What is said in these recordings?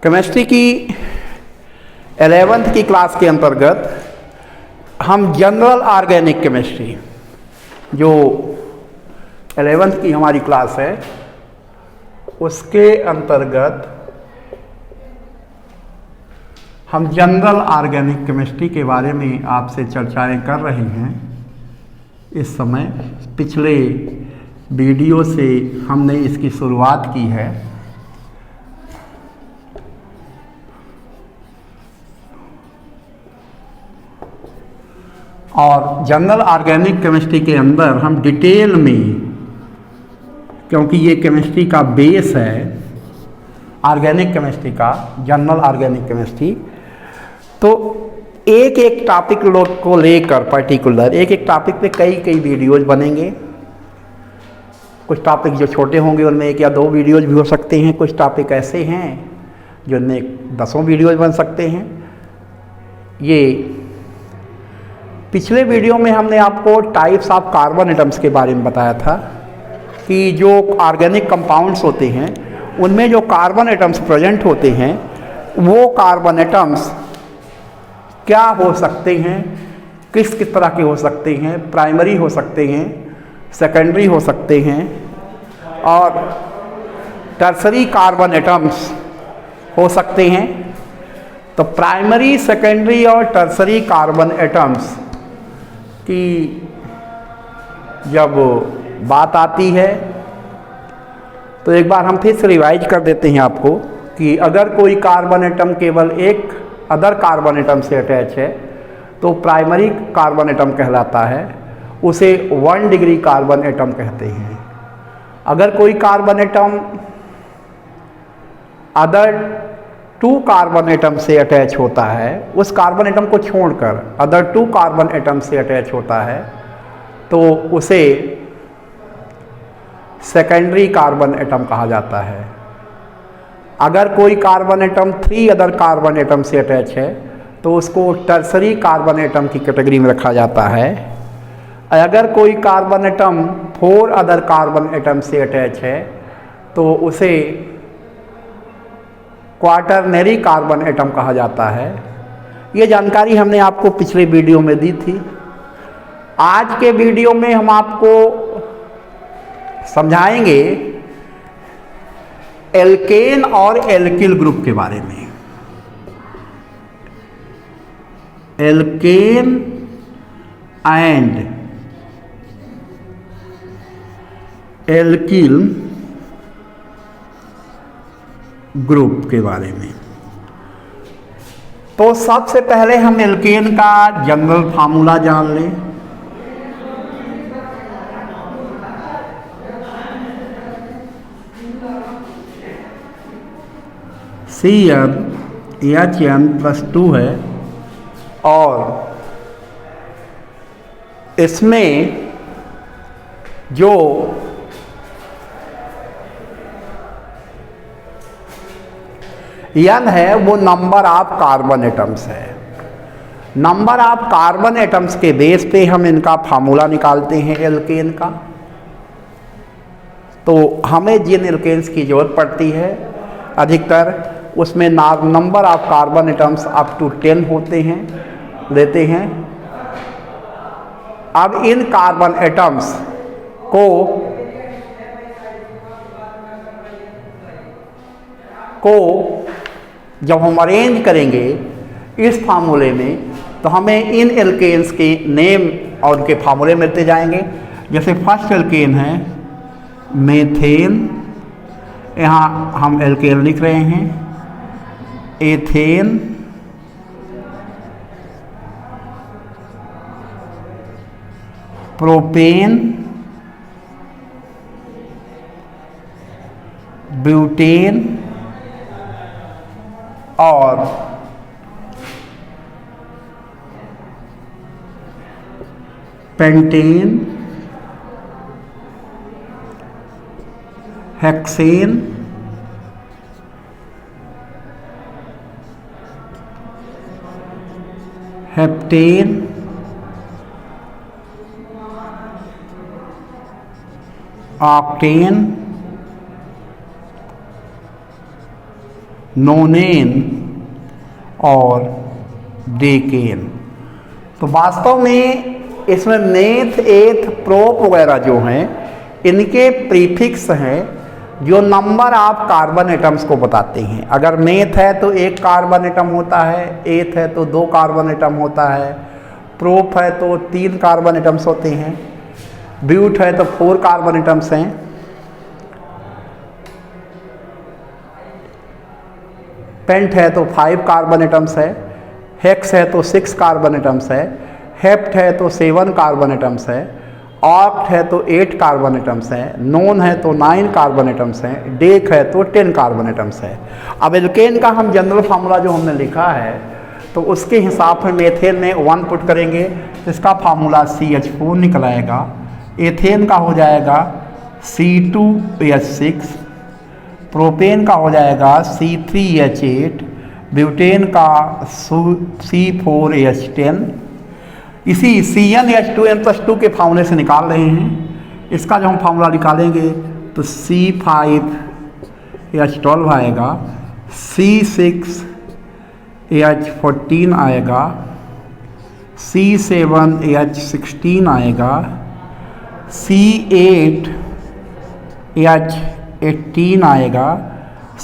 Chemistry की 11th की class के अंतर्गत हम जनरल ऑर्गेनिक केमिस्ट्री, जो 11th की हमारी क्लास है, उसके अंतर्गत हम जनरल ऑर्गेनिक केमिस्ट्री के बारे में आपसे चर्चाएं कर रहे हैं। इस समय पिछले वीडियो से हमने इसकी शुरुआत की है। और जनरल ऑर्गेनिक केमिस्ट्री के अंदर हम डिटेल में, क्योंकि ये केमिस्ट्री का बेस है ऑर्गेनिक केमिस्ट्री का, जनरल ऑर्गेनिक केमिस्ट्री, तो एक एक टॉपिक को लेकर पर्टिकुलर एक एक टॉपिक पे कई वीडियोज बनेंगे। कुछ टॉपिक जो छोटे होंगे उनमें 1 या 2 वीडियोज भी हो सकते हैं। कुछ टॉपिक ऐसे हैं जो उनमें 10 वीडियोज बन सकते हैं। ये पिछले वीडियो में हमने आपको टाइप्स ऑफ कार्बन एटम्स के बारे में बताया था कि जो ऑर्गेनिक कंपाउंड्स होते हैं उनमें जो कार्बन एटम्स प्रेजेंट होते हैं वो कार्बन एटम्स क्या हो सकते हैं, किस तरह के हो सकते हैं। प्राइमरी हो सकते हैं, सेकेंडरी हो सकते हैं और टर्सरी कार्बन एटम्स हो सकते हैं। तो प्राइमरी, सेकेंडरी और टर्सरी कार्बन एटम्स की जब बात आती है तो एक बार हम फिर से रिवाइज कर देते हैं आपको कि अगर कोई कार्बन एटम केवल एक अदर कार्बन एटम से अटैच है तो प्राइमरी कार्बन एटम कहलाता है, उसे 1 डिग्री कार्बन एटम कहते हैं। अगर कोई carbon atom other 2 carbon atom से अटैच होता है, उस कार्बन एटम को छोड़कर अदर 2 कार्बन एटम से अटैच होता है, तो उसे सेकेंडरी कार्बन एटम कहा जाता है। अगर कोई carbon atom 3 other carbon atom से अटैच है तो उसको टर्सरी कार्बन एटम की कैटेगरी में रखा जाता है। अगर कोई carbon atom 4 other carbon atom से अटैच है तो उसे क्वाटरनरी कार्बन एटम कहा जाता है। ये जानकारी हमने आपको पिछले वीडियो में दी थी। आज के वीडियो में हम आपको समझाएंगे एल्केन और एल्किल ग्रुप के बारे में। एल्केन एंड एल्किल ग्रुप के बारे में। तो सबसे पहले हम एल्केन का जनरल फार्मूला जान लें। CnHn+2 है और इसमें जो N है वो नंबर ऑफ कार्बन एटम्स है। नंबर ऑफ कार्बन एटम्स के बेस पे हम इनका फार्मूला निकालते हैं एल्केन का। तो हमें जिन एल्केन्स की जरूरत पड़ती है अधिकतर उसमें number of carbon atoms up to 10 होते हैं, लेते हैं। अब इन कार्बन एटम्स को जब हम अरेंज करेंगे इस फार्मूले में तो हमें इन एल्केन्स के नेम और उनके फार्मूले मिलते जाएंगे। जैसे फर्स्ट एल्केन है मेथेन, यहाँ हम एल्केन लिख रहे हैं, एथेन, प्रोपेन, ब्यूटेन और पेंटेन, हेक्सेन, हेप्टेन, ऑक्टेन नोनेन और डेकेन। तो वास्तव में इसमें मेथ, एथ, प्रोप वगैरह जो हैं इनके प्रीफिक्स हैं जो नंबर ऑफ कार्बन एटम्स को बताते हैं। अगर मेथ है तो 1 कार्बन एटम होता है, एथ है तो 2 कार्बन एटम होता है, प्रोप है तो 3 कार्बन एटम्स होते हैं, ब्यूट है तो 4 कार्बन एटम्स हैं, पेंट है तो 5 कार्बन एटम्स है, हेक्स है तो 6 कार्बन एटम्स है, हेप्ट है तो 7 कार्बन एटम्स है, ऑक्ट है तो 8 कार्बन एटम्स हैं, नोन है तो 9 कार्बन एटम्स हैं, डेक है तो 10 कार्बन एटम्स है। अब एल्केन का हम जनरल फार्मूला जो हमने लिखा है तो उसके हिसाब से मेथेन में 1 पुट करेंगे तो इसका फार्मूला CH4 निकल आएगा। एथेन का हो जाएगा C2H6, प्रोपेन का हो जाएगा C3H8, ब्यूटेन का C4H10। इसी CnH2n+2 के फार्मूले से निकाल रहे हैं। इसका जो हम फार्मूला निकालेंगे तो C5H12 आएगा, C6H14 आएगा, C7H16 आएगा, C8H18 आएगा,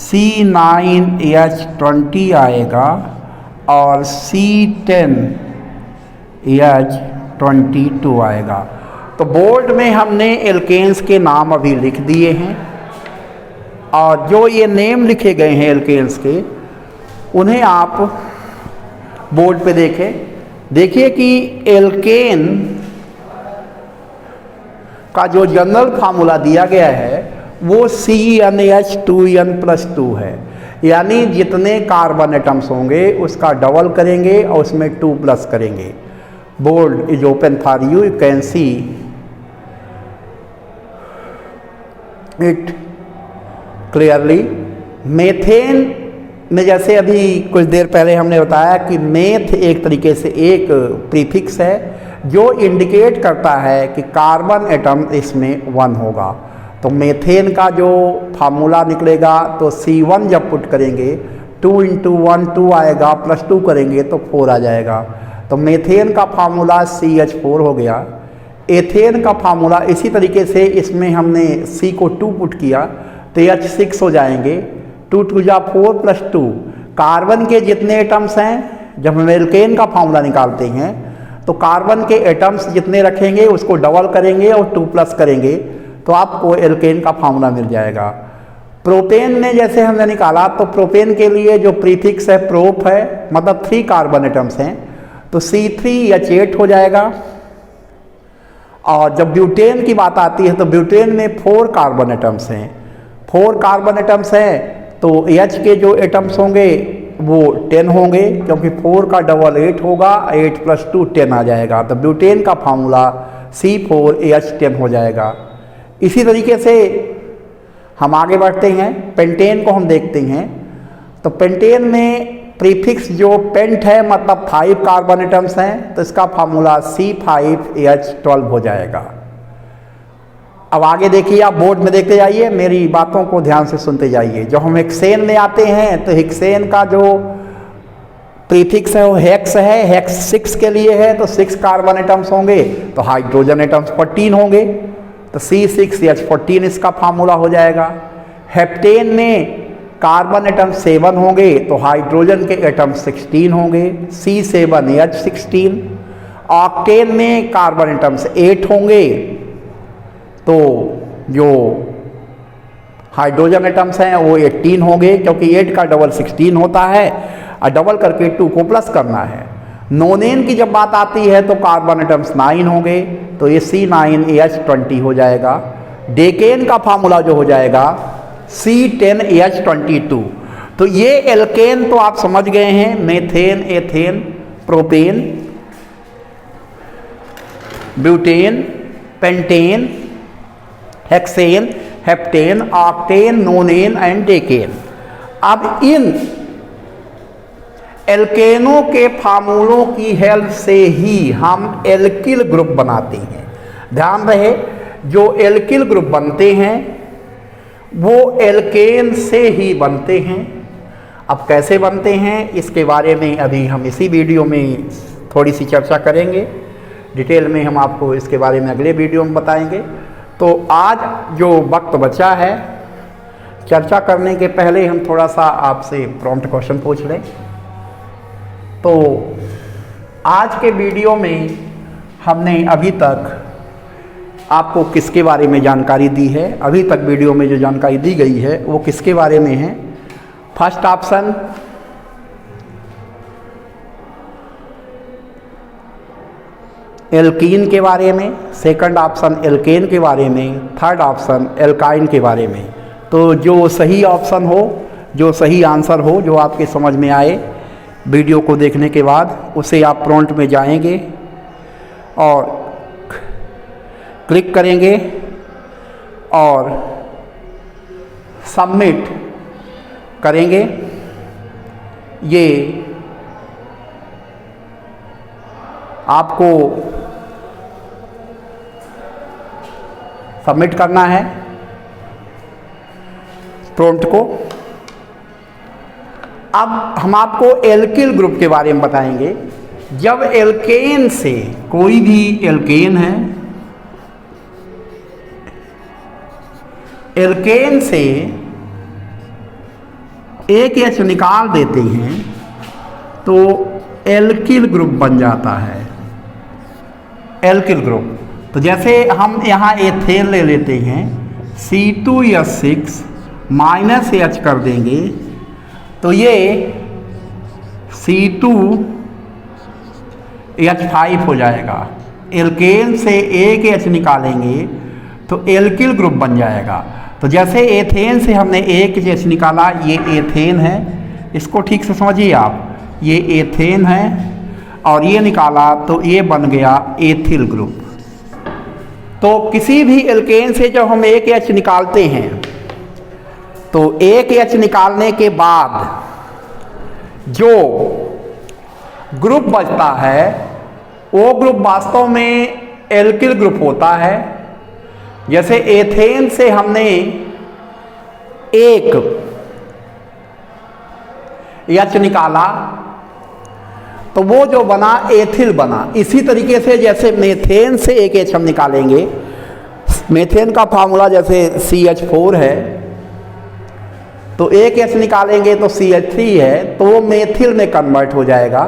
C9H20 आएगा और C10H22 आएगा। तो बोर्ड में हमने एल्केन्स के नाम अभी लिख दिए हैं और जो ये नेम लिखे गए हैं एल्केन्स के उन्हें आप बोर्ड पे देखें। देखिए कि एल्केन का जो जनरल फार्मूला दिया गया है वो CnH2n+2 है, यानी जितने कार्बन एटम्स होंगे उसका डबल करेंगे और उसमें 2 प्लस करेंगे। Board is open for you can see it clearly. Methane में जैसे अभी कुछ देर पहले हमने बताया कि मेथ एक तरीके से एक प्रीफिक्स है जो इंडिकेट करता है कि कार्बन एटम इसमें 1 होगा। तो मेथेन का जो फार्मूला निकलेगा तो C1 जब पुट करेंगे 2 × 1 2 आएगा, +2 करेंगे तो 4 आ जाएगा। तो मेथेन का फार्मूला CH4 हो गया। एथेन का फार्मूला इसी तरीके से इसमें हमने C को 2 पुट किया तो H6 हो जाएंगे, 2 × 2 = 4 + 2। कार्बन के जितने एटम्स हैं जब हम एल्केन का फार्मूला निकालते हैं तो कार्बन के एटम्स जितने रखेंगे उसको डबल करेंगे और 2 प्लस करेंगे तो आपको एल्केन का फार्मूला मिल जाएगा। प्रोपेन में जैसे हमने निकाला तो प्रोपेन के लिए जो प्रीफिक्स है प्रोप है, मतलब 3 कार्बन एटम्स हैं तो C3H8 हो जाएगा। और जब ब्यूटेन की बात आती है तो ब्यूटेन में 4 कार्बन एटम्स हैं। 4 कार्बन एटम्स हैं तो H के जो एटम्स होंगे वो 10 होंगे क्योंकि 4 का डबल 8 होगा, 8 + 2 10 आ जाएगा। तो ब्यूटेन का फार्मूला C4H10 हो जाएगा। इसी तरीके से हम आगे बढ़ते हैं, पेंटेन को हम देखते हैं। तो पेंटेन में प्रीफिक्स जो पेंट है मतलब 5 कार्बन एटम्स हैं तो इसका फार्मूला C5H12 हो जाएगा। अब आगे देखिए, आप बोर्ड में देखते जाइए, मेरी बातों को ध्यान से सुनते जाइए। जब हम हेक्सेन में आते हैं तो हेक्सेन का जो प्रीफिक्स है वो हेक्स है, हेक्स 6 के लिए है तो 6 कार्बन एटम्स होंगे तो हाइड्रोजन एटम्स 14 होंगे तो C6H14 इसका फार्मूला हो जाएगा। हेप्टेन में कार्बन एटम 7 होंगे तो हाइड्रोजन के एटम 16 होंगे, C7H16। ऑक्टेन में कार्बन एटम्स 8 होंगे तो जो हाइड्रोजन एटम्स हैं वो 18 होंगे क्योंकि 8 का डबल 16 होता है और डबल करके 2 को प्लस करना है। नोनेन की जब बात आती है तो कार्बन एटम्स 9 होंगे तो ये C9H20 हो जाएगा। डेकेन का फार्मूला जो हो जाएगा C10H22। तो ये एल्केन तो आप समझ गए हैं, methane, ethane, propane, butane, pentane, hexane, heptane, octane, नोनेन and decane. अब इन एल्केनों के फार्मूलों की हेल्प से ही हम एल्किल ग्रुप बनाते हैं। ध्यान रहे, जो एल्किल ग्रुप बनते हैं वो एल्केन से ही बनते हैं अब कैसे बनते हैं इसके बारे में अभी हम इसी वीडियो में थोड़ी सी चर्चा करेंगे। डिटेल में हम आपको इसके बारे में अगले वीडियो में बताएंगे। तो आज जो वक्त बचा है चर्चा करने के पहले हम थोड़ा सा आपसे प्रॉम्प्ट क्वेश्चन पूछ लें। तो आज के वीडियो में हमने अभी तक आपको किसके बारे में जानकारी दी है? अभी तक वीडियो में जो जानकारी दी गई है वो किसके बारे में है? फर्स्ट ऑप्शन एल्कीन के बारे में, सेकंड ऑप्शन एल्केन के बारे में, थर्ड ऑप्शन एल्काइन के बारे में। तो जो सही ऑप्शन हो, जो सही आंसर हो, जो आपके समझ में आए वीडियो को देखने के बाद, उसे आप प्रॉम्प्ट में जाएंगे और क्लिक करेंगे और सबमिट करेंगे। ये आपको सबमिट करना है प्रॉम्प्ट को। अब हम आपको एल्किल ग्रुप के बारे में बताएंगे। जब एल्केन से कोई भी एल्केन है, एल्केन से एक H निकाल देते हैं तो एल्किल ग्रुप बन जाता है, एल्किल ग्रुप। तो जैसे हम यहाँ एथेन ले लेते हैं, C2H6 माइनस H कर देंगे तो ये C2H5 हो जाएगा। एल्केन से एक H निकालेंगे तो एल्किल ग्रुप बन जाएगा। तो जैसे एथेन से हमने एक H निकाला, ये एथेन है, इसको ठीक से समझिए आप, ये एथेन है और ये निकाला तो ये बन गया एथिल ग्रुप। तो किसी भी एल्केन से जब हम एक H निकालते हैं तो एक H निकालने के बाद जो ग्रुप बचता है वो ग्रुप वास्तव में एल्किल ग्रुप होता है। जैसे एथेन से हमने एक H निकाला तो वो जो बना एथिल बना। इसी तरीके से जैसे मेथेन से एक H हम निकालेंगे, मेथेन का फार्मूला जैसे CH4 है, तो एक H निकालेंगे तो CH3 है, तो वो मेथिल में कन्वर्ट हो जाएगा।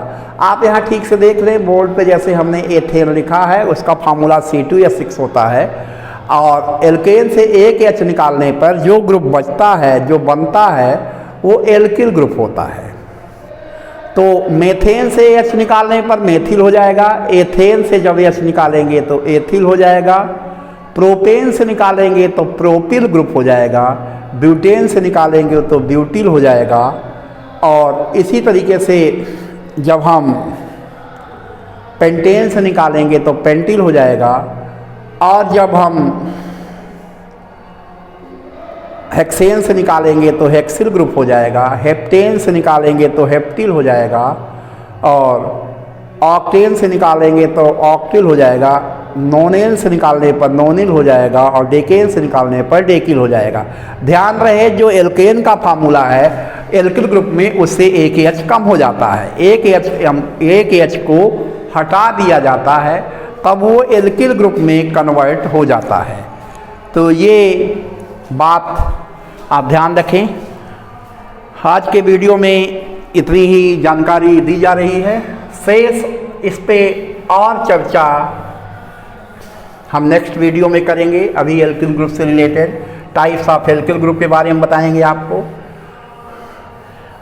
आप यहाँ ठीक से देख लें, बोर्ड पे जैसे हमने एथेन लिखा है उसका फार्मूला C2H6 होता है, और एल्केन से एक H निकालने पर जो ग्रुप बचता है, जो बनता है, वो एल्किल ग्रुप होता है। तो मेथेन से H निकालने पर मेथिल हो जाएगा, एथेन से जब H निकालेंगे तो एथिल हो जाएगा, प्रोपेन से निकालेंगे तो प्रोपिल ग्रुप हो जाएगा, ब्यूटेन से निकालेंगे तो ब्यूटिल हो जाएगा, और इसी तरीके से जब हम पेंटेन से निकालेंगे तो पेंटिल हो जाएगा, और जब हम हेक्सेन से निकालेंगे तो हेक्सिल ग्रुप हो जाएगा, हेप्टेन से निकालेंगे तो हेप्टिल हो जाएगा, और ऑक्टेन से निकालेंगे तो ऑक्टिल हो जाएगा, नोनेन से निकालने पर नोनिल हो जाएगा, और डेकेन से निकालने पर डेकिल हो जाएगा। ध्यान रहे जो एल्केन का फार्मूला है एल्किल ग्रुप में उससे एक H कम हो जाता है, एक H को हटा दिया जाता है, तब वो एल्किल ग्रुप में कन्वर्ट हो जाता है। तो ये बात आप ध्यान रखें। आज के वीडियो में इतनी ही जानकारी दी जा रही है, शेष इस पे और चर्चा हम नेक्स्ट वीडियो में करेंगे। अभी एल्किल ग्रुप से related types of alkyl group के बारे में बताएंगे आपको।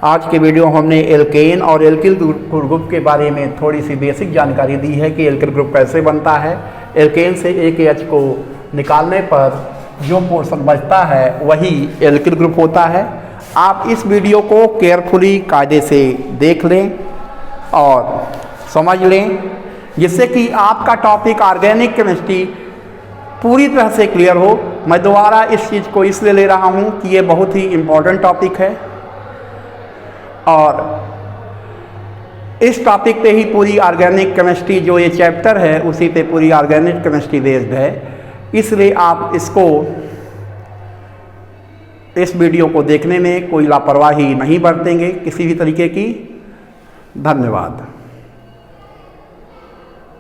आज के वीडियो हमने एल्केन और एल्किल ग्रुप के बारे में थोड़ी सी बेसिक जानकारी दी है कि एल्किल ग्रुप कैसे बनता है। एल्केन से एक H को निकालने पर जो पोर्शन बचता है वही एल्किल ग्रुप होता है। आप इस वीडियो को केयरफुली कायदे से देख लें और समझ लें, जिससे कि आपका टॉपिक ऑर्गेनिक केमिस्ट्री पूरी तरह से क्लियर हो। मैं दोबारा इस चीज़ को इसलिए ले रहा हूँ कि ये बहुत ही इम्पोर्टेंट टॉपिक है और इस टॉपिक पे ही पूरी ऑर्गेनिक केमिस्ट्री जो ये चैप्टर है उसी पे पूरी ऑर्गेनिक केमिस्ट्री बेस्ड है। इसलिए आप इसको इस वीडियो को देखने में कोई लापरवाही नहीं बरतेंगे किसी भी तरीके की। धन्यवाद।